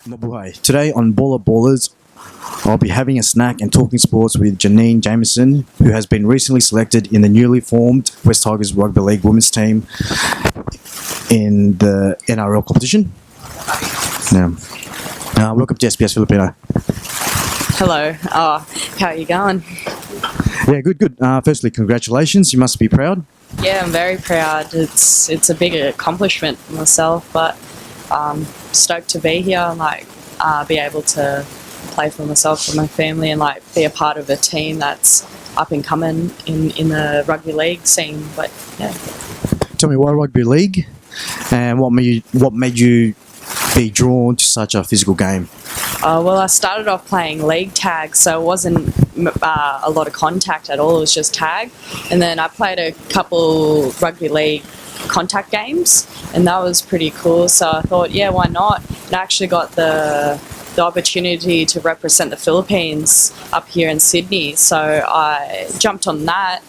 Mabuhay. Today on Baller Ballers, I'll be having a snack and talking sports with Janine Jameson, who has been recently selected in the newly formed West Tigers Rugby League women's team in the NRL competition. Welcome to SBS Filipino. Hello. How are you going? Yeah, good. Firstly, congratulations. You must be proud. Yeah, I'm very proud. It's a big accomplishment for myself, but stoked to be here and be able to play for myself, for my family, and be a part of a team that's up and coming in the rugby league scene. But yeah. Tell me, why rugby league, and what made you be drawn to such a physical game? Well, I started off playing league tag, so it wasn't a lot of contact at all. It was just tag, and then I played a couple rugby league contact games, and that was pretty cool. So I thought, yeah, why not? And I actually got the opportunity to represent the Philippines up here in Sydney, so I jumped on that,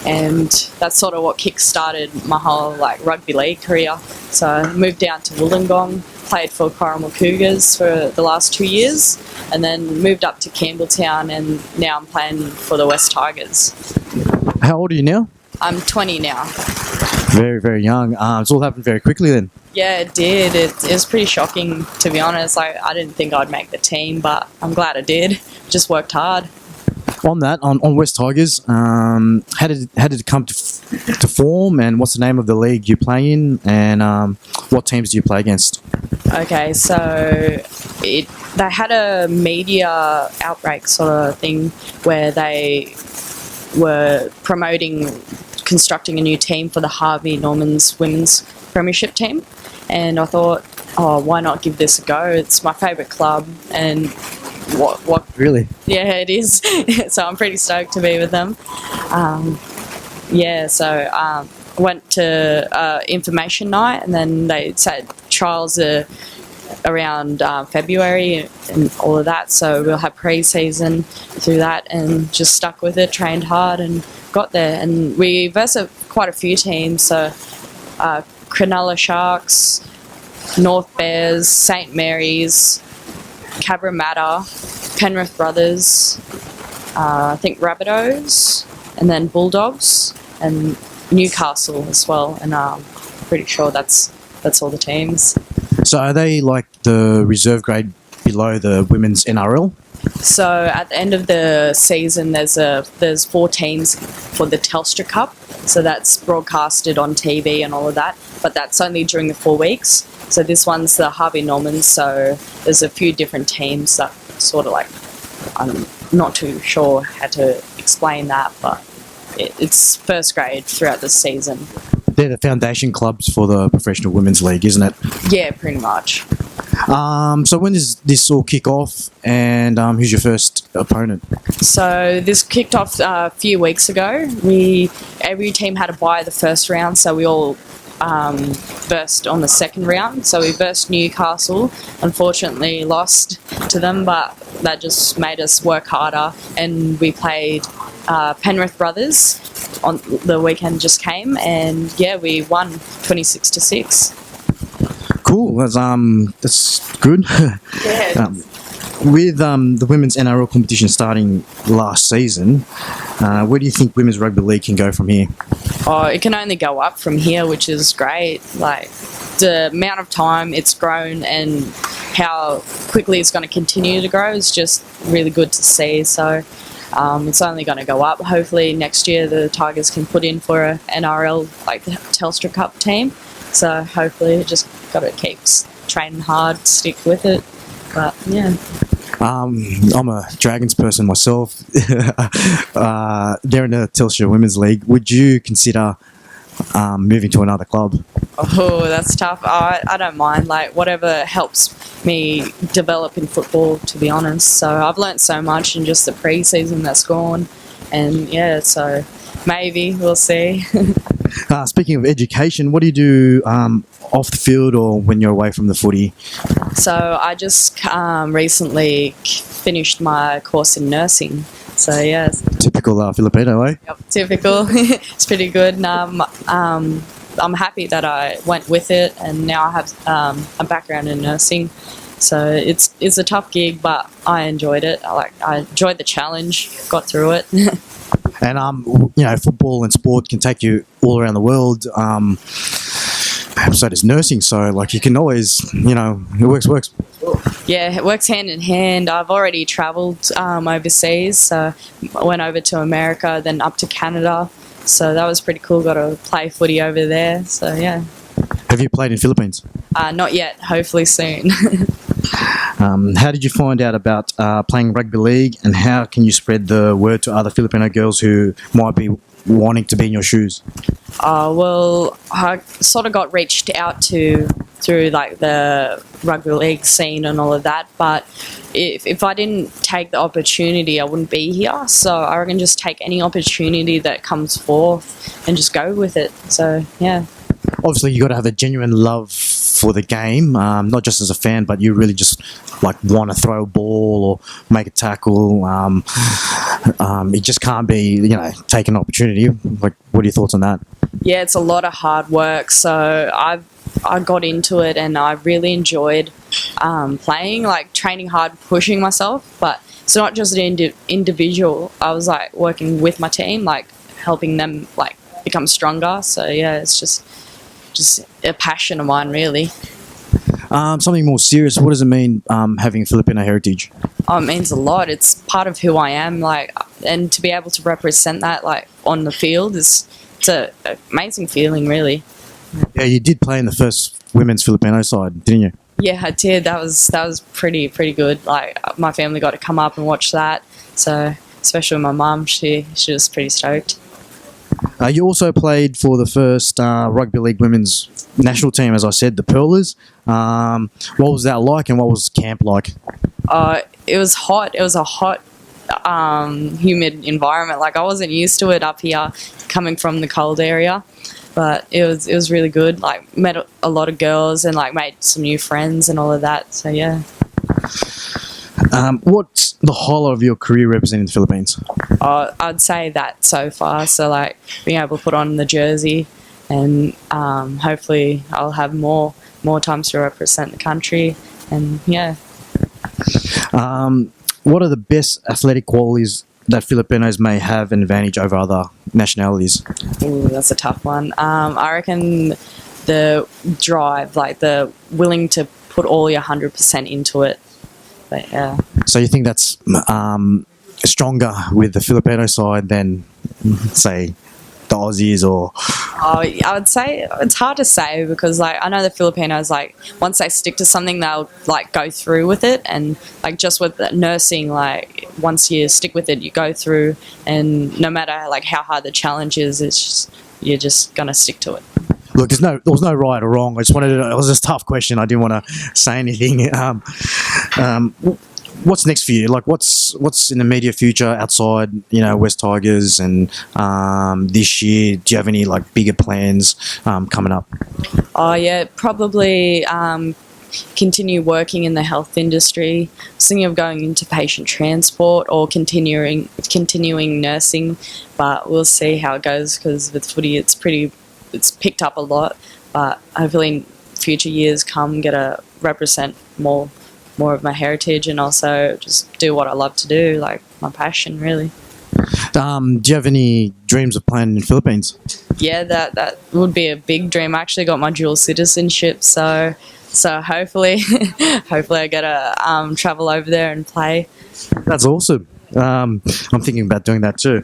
and that's sort of what kick-started my whole rugby league career. So I moved down to Wollongong, played for Corrimal Cougars for the last 2 years, and then moved up to Campbelltown, and now I'm playing for the West Tigers. How old are you now? I'm 20 now. Very, very young. It's all happened very quickly then. Yeah, it did. It was pretty shocking, to be honest. I didn't think I'd make the team, but I'm glad I did. Just worked hard. On that, on West Tigers, how did it come to form, and what's the name of the league you play in, and what teams do you play against? Okay, so they had a media outbreak sort of thing where they were promoting constructing a new team for the Harvey Norman's women's premiership team, and I thought, why not give this a go? It's my favourite club, and what Really? yeah, it is. So I'm pretty stoked to be with them. I went to information night, and then they said trials are around February and all of that, so we'll have pre-season through that, and just stuck with it, trained hard, and got there. And we versed quite a few teams, so Cronulla Sharks, North Bears, St Mary's, Cabramatta, Penrith Brothers, I think Rabbitohs, and then Bulldogs, and Newcastle as well, and I'm pretty sure that's all the teams. So are they like the reserve grade below the women's NRL? So at the end of the season, there's 4 teams for the Telstra Cup, so that's broadcasted on TV and all of that, but that's only during the 4 weeks. So this one's the Harvey Norman, so there's a few different teams that sort of I'm not too sure how to explain that, but it's first grade throughout the season. They're the foundation clubs for the Professional Women's League, isn't it? Yeah, pretty much. So when does this all kick off, and who's your first opponent? So this kicked off a few weeks ago. Every team had a bye the first round, so we all versed on the second round. So we versed Newcastle. Unfortunately lost to them, but that just made us work harder, and we played Penrith Brothers on the weekend just came, and yeah, we won 26-6. Cool. That's good. Yeah. With the women's NRL competition starting last season, where do you think women's rugby league can go from here? It can only go up from here, which is great. The amount of time it's grown and how quickly it's going to continue to grow is just really good to see. So it's only going to go up. Hopefully next year the Tigers can put in for a NRL, the Telstra Cup team. So hopefully just got to keep training hard, stick with it. But yeah. I'm a Dragons person myself. They're in the Telstra Women's League. Would you consider moving to another club? Oh, that's tough. I don't mind. Whatever helps me develop in football, to be honest. So I've learnt so much in just the pre-season that's gone. And yeah, so maybe, we'll see. Speaking of education, what do you do off the field or when you're away from the footy? So I just recently finished my course in nursing. So yeah. Typical Filipino, eh? Yep, typical. It's pretty good. And I'm happy that I went with it, and now I have a background in nursing. So it's a tough gig, but I enjoyed it. I enjoyed the challenge, got through it. And football and sport can take you all around the world. So does nursing. So like you can always, it works. Yeah, it works hand in hand. I've already travelled overseas, so I went over to America, then up to Canada. So that was pretty cool. Got to play footy over there. So yeah. Have you played in Philippines? Not yet. Hopefully soon. How did you find out about playing rugby league, and how can you spread the word to other Filipino girls who might be wanting to be in your shoes? Well, I sort of got reached out to through like the rugby league scene and all of that, but if I didn't take the opportunity, I wouldn't be here. So I reckon just take any opportunity that comes forth and just go with it. So yeah. Obviously, you got to have a genuine love for the game, not just as a fan, but you really just like want to throw a ball or make a tackle. It just can't be, take an opportunity. Like, what are your thoughts on that? Yeah, it's a lot of hard work. So I got into it and I really enjoyed playing, like training hard, pushing myself. But it's not just an individual. I was like working with my team, like helping them like become stronger. So yeah, it's just a passion of mine, really. Something more serious. What does it mean having Filipino heritage? Oh, it means a lot. It's part of who I am, like, and to be able to represent that, like, on the field it's an amazing feeling, really. Yeah, you did play in the first women's Filipino side, didn't you? Yeah, I did. That was pretty good. Like, my family got to come up and watch that. So, especially my mum, she was pretty stoked. You also played for the first rugby league women's national team, as I said, the Pearlers. What was that like, and what was camp like? It was hot. It was a hot, humid environment. Like, I wasn't used to it up here, coming from the cold area. But it was really good. Like, met a lot of girls and like made some new friends and all of that. So yeah. What's the highlight of your career representing the Philippines? I'd say that so far. So like being able to put on the jersey, and hopefully I'll have more times to represent the country. And yeah. What are the best athletic qualities that Filipinos may have an advantage over other nationalities? Ooh, that's a tough one. I reckon the drive, like the willing to put all your 100% into it. But yeah. So you think that's stronger with the Filipino side than, say, the Aussies or? I would say it's hard to say, because like I know the Filipinos, like once they stick to something, they'll like go through with it, and like just with the nursing, like once you stick with it, you go through, and no matter like how hard the challenge is, it's just you're just gonna stick to it. Look, there was no right or wrong. It was a tough question. I didn't want to say anything. What's next for you? Like, what's in the immediate future outside, West Tigers, and this year? Do you have any like bigger plans coming up? Oh yeah, probably continue working in the health industry. I was thinking of going into patient transport or continuing nursing, but we'll see how it goes, because with footy it's picked up a lot, but hopefully in future years get to represent more of my heritage, and also just do what I love to do, like my passion, really. Do you have any dreams of playing in the Philippines? Yeah, that would be a big dream. I actually got my dual citizenship, so hopefully I get to travel over there and play. That's awesome. I'm thinking about doing that too.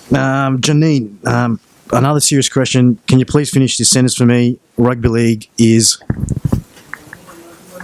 Janine, another serious question. Can you please finish this sentence for me? Rugby league is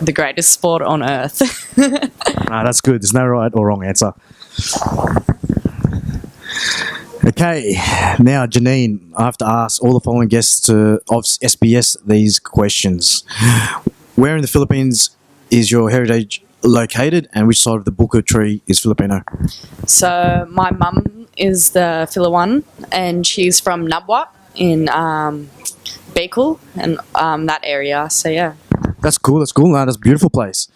the greatest sport on earth. That's good. There's no right or wrong answer. Okay, now Janine, I have to ask all the following guests of SBS these questions. Where in the Philippines is your heritage located, and which side of the Buko tree is Filipino? So my mum is the Philawan, and she's from Nabwa in Bicol and that area. So yeah. That's cool. That's a beautiful place.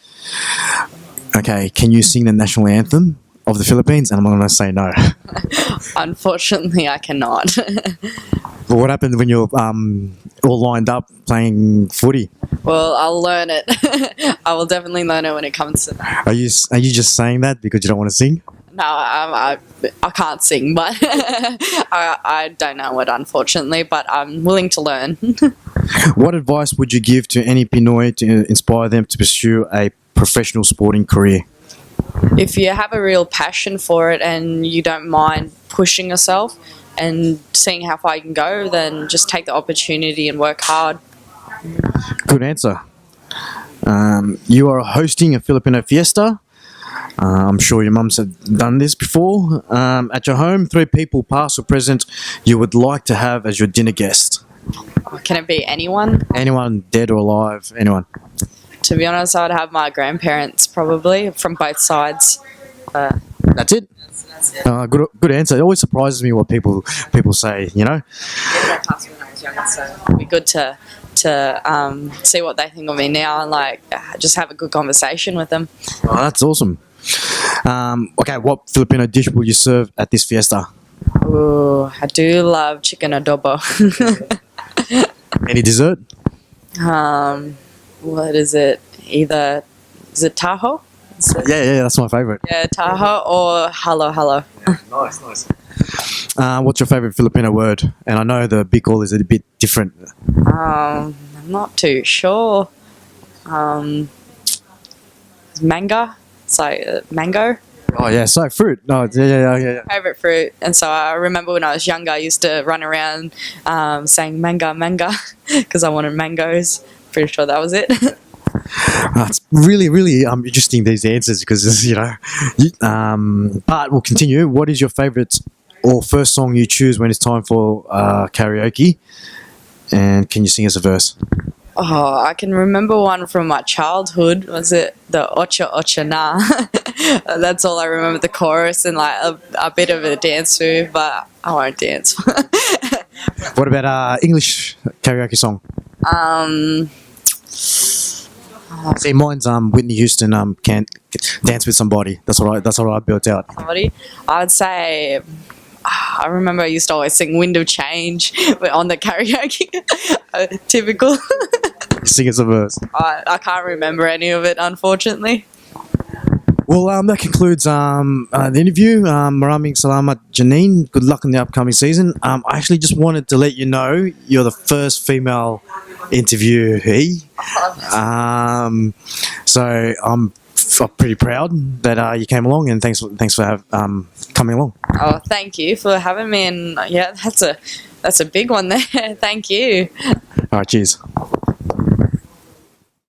Okay, can you sing the national anthem of the Philippines? And I'm going to say no. Unfortunately, I cannot. But what happened when you're all lined up playing footy? Well, I'll learn it. I will definitely learn it when it comes to that. Are you just saying that because you don't want to sing? No, I can't sing, but I don't know it, unfortunately, but I'm willing to learn. What advice would you give to any Pinoy to inspire them to pursue a professional sporting career? If you have a real passion for it and you don't mind pushing yourself and seeing how far you can go, then just take the opportunity and work hard. Good answer. You are hosting a Filipino fiesta. I'm sure your mums have done this before. At your home, 3 people, past or present, you would like to have as your dinner guest. Can it be anyone? Anyone, dead or alive, anyone. To be honest, I would have my grandparents probably from both sides. That's it. Good answer. It always surprises me what people say. You know. Yeah, I passed when I was younger, so it'd be good to see what they think of me now and like just have a good conversation with them. Oh, that's awesome. Okay, what Filipino dish will you serve at this fiesta? Ooh, I do love chicken adobo. Any dessert? What is it? Is it taho? Yeah, that's my favourite. Yeah, taho or halo. Nice. What's your favourite Filipino word? And I know the bicol is a bit different. I'm not too sure. Manga. So mango. Oh yeah, so fruit. No, yeah. Favorite fruit, and so I remember when I was younger, I used to run around saying manga because I wanted mangoes. Pretty sure that was it. It's really interesting these answers because but we'll continue. What is your favourite or first song you choose when it's time for karaoke? And can you sing us a verse? Oh, I can remember one from my childhood. Was it the Ocha Ocha Na? That's all I remember. The chorus and like a bit of a dance move, but I won't dance. What about English karaoke song? See, mine's Whitney Houston. Can't dance with somebody. That's what I built out. Somebody, I would say. I remember I used to always sing "Wind of Change" on the karaoke. Typical. Sing us a verse. I can't remember any of it, unfortunately. Well, that concludes the interview. Maraming salamat, Janine. Good luck in the upcoming season. I actually just wanted to let you know you're the first female interviewee. So I'm pretty proud that you came along, and thanks for coming along. Oh, thank you for having me, and yeah, that's a big one there. Thank you. All right, cheers.